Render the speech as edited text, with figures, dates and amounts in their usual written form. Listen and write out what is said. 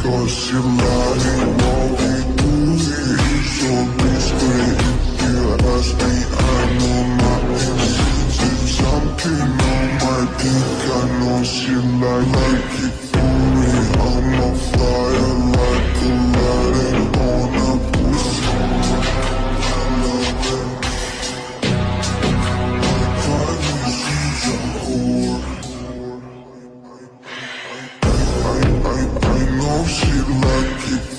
Cause she lying what we do is so discreet. If you ask me, I know my instincts. If something on my dick, I know she like it for me. I'm a fire like a lighting on a pussy. I know she like it